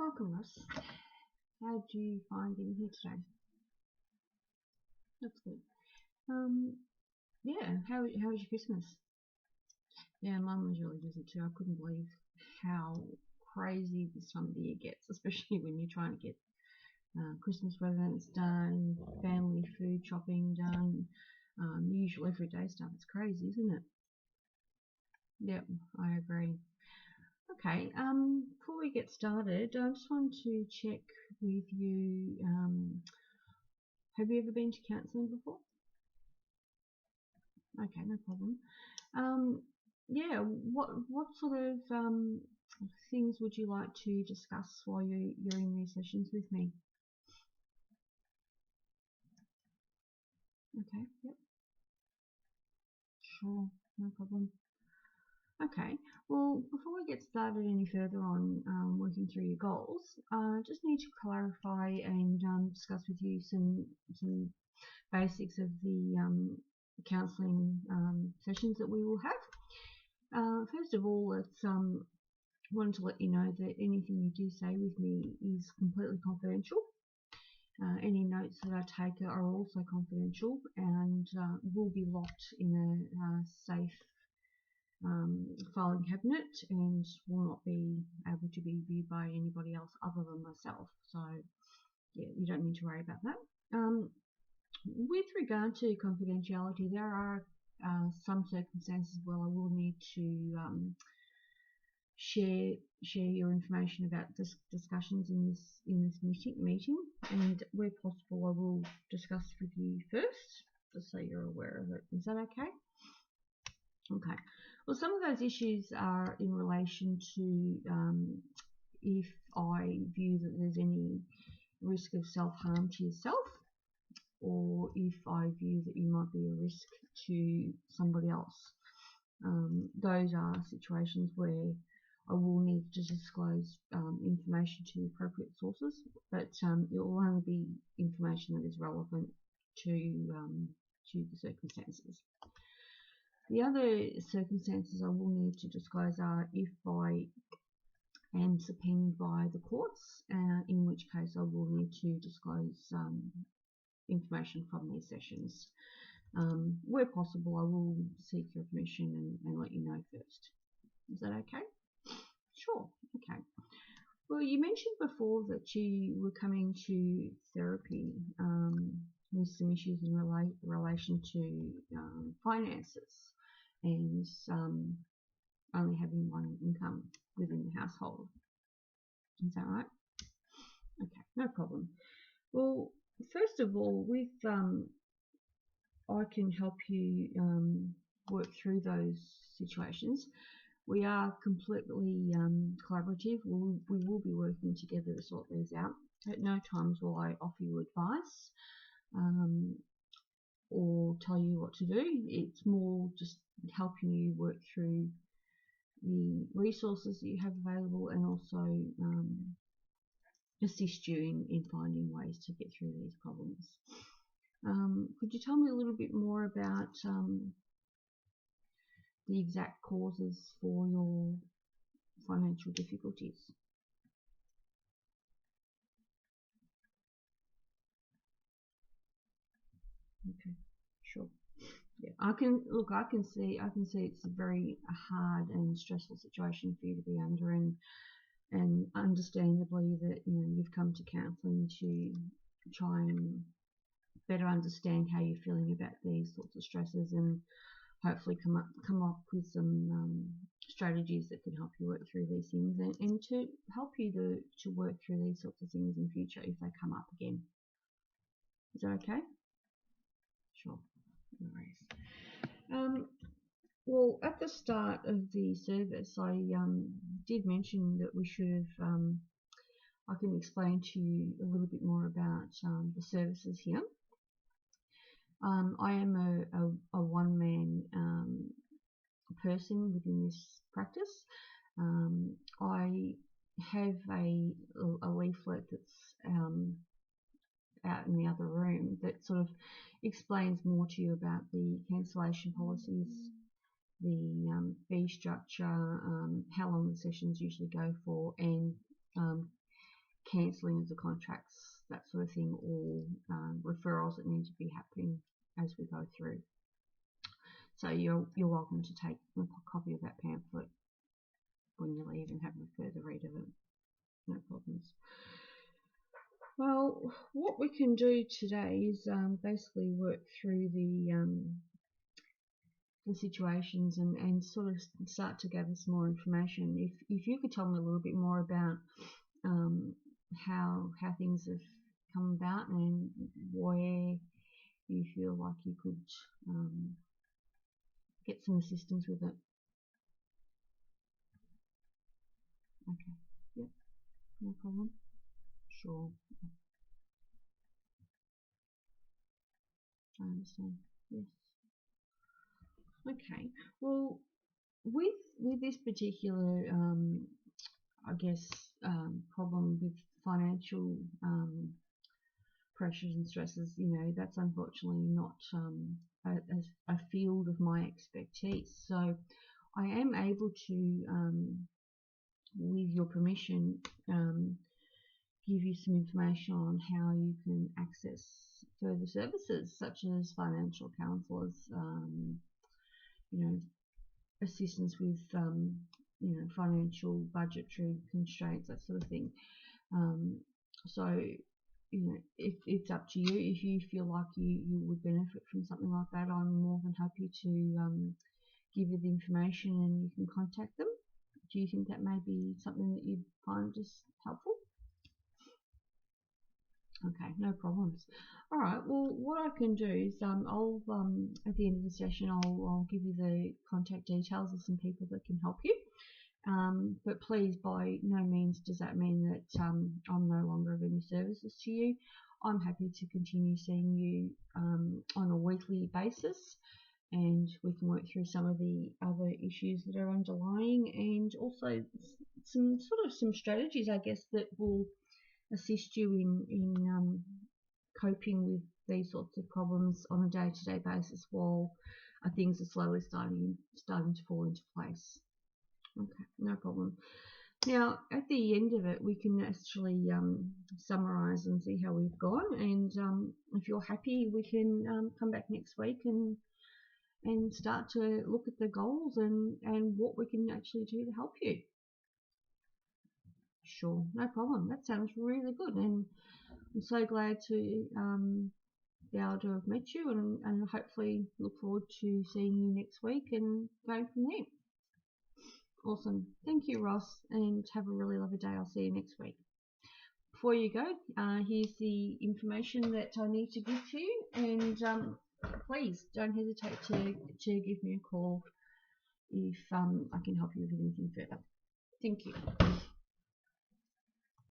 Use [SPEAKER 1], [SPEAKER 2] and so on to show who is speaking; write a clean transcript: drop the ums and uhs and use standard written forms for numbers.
[SPEAKER 1] Welcome, Russ. How did you find being here today? That's good. Um, yeah, how was your Christmas? Yeah, mine was really busy too. I couldn't believe how crazy this time of the year gets, especially when you're trying to get Christmas presents done, family food shopping done, usual everyday stuff. It's crazy, isn't it? Yep, I agree. Okay, before we get started, I just want to check with you. Have you ever been to counselling before? Okay, no problem. Um, yeah, what sort of things would you like to discuss while you're in these sessions with me? Okay, yep, sure, no problem. Okay, well, before we get started any further on working through your goals, I just need to clarify and discuss with you some basics of the counselling sessions that we will have. First of all, it's wanted to let you know that anything you do say with me is completely confidential. Any notes that I take are also confidential and will be locked in a safe filing cabinet and will not be able to be viewed by anybody else other than myself. So, yeah, you don't need to worry about that. With regard to confidentiality, there are some circumstances where I will need to share your information about discussions in this meeting, and where possible, I will discuss with you first, just so you're aware of it. Is that okay? Okay. Well, some of those issues are in relation to if I view that there's any risk of self-harm to yourself, or if I view that you might be a risk to somebody else. Those are situations where I will need to disclose information to the appropriate sources, but it will only be information that is relevant to the circumstances. The other circumstances I will need to disclose are if I am subpoenaed by the courts, in which case I will need to disclose information from these sessions. Where possible, I will seek your permission and let you know first. Is that okay? Sure. Okay. Well, you mentioned before that you were coming to therapy with some issues in relation to finances and only having one income within the household. Is that right? Okay, no problem. Well, first of all, with I can help you work through those situations. We are completely collaborative. We will be working together to sort these out. At no times will I offer you advice or tell you what to do. It's more just helping you work through the resources that you have available and also assist you in finding ways to get through these problems. Could you tell me a little bit more about the exact causes for your financial difficulties? Okay, sure. Yeah, I can see it's a very hard and stressful situation for you to be under, and understandably that you've come to counselling to try and better understand how you're feeling about these sorts of stresses and hopefully come up with some strategies that can help you work through these things and to help you to work through these sorts of things in future if they come up again. Is that okay? Sure. No worries. Well, at the start of the service, I did mention that we should have. I can explain to you a little bit more about the services here. I am a one-man person within this practice. I have a leaflet that's out in the other room that sort of explains more to you about the cancellation policies, the fee structure, how long the sessions usually go for, and cancelling of the contracts, that sort of thing, or referrals that need to be happening as we go through. So you're welcome to take a copy of that pamphlet when you leave and have a further read of it. No problems. Well, what we can do today is basically work through the situations and sort of start to gather some more information. If you could tell me a little bit more about how things have come about and where you feel like you could get some assistance with it. Okay. Yep. No problem. Sure. I understand. Yes. Okay. Well, with this particular, I guess, problem with financial pressures and stresses, that's unfortunately not a field of my expertise. So I am able to, with your permission, give you some information on how you can access further services such as financial counsellors, assistance with financial budgetary constraints, that sort of thing. So it's up to you. If you feel like you would benefit from something like that, I'm more than happy to give you the information and you can contact them. Do you think that may be something that you'd find just helpful? Okay, no problems. All right. Well, what I can do is I'll at the end of the session I'll give you the contact details of some people that can help you. But please, by no means does that mean that I'm no longer of any services to you. I'm happy to continue seeing you on a weekly basis, and we can work through some of the other issues that are underlying, and also some strategies, I guess, that will assist you in coping with these sorts of problems on a day-to-day basis while things are slowly starting to fall into place. Okay, no problem. Now, at the end of it, we can actually summarise and see how we've gone, and if you're happy, we can come back next week and start to look at the goals and what we can actually do to help you. Sure, no problem. That sounds really good, and I'm so glad to be able to have met you, and hopefully look forward to seeing you next week and going from there. Awesome. Thank you, Ross, and have a really lovely day. I'll see you next week. Before you go, here's the information that I need to give to you, and please don't hesitate to give me a call if I can help you with anything further. Thank you.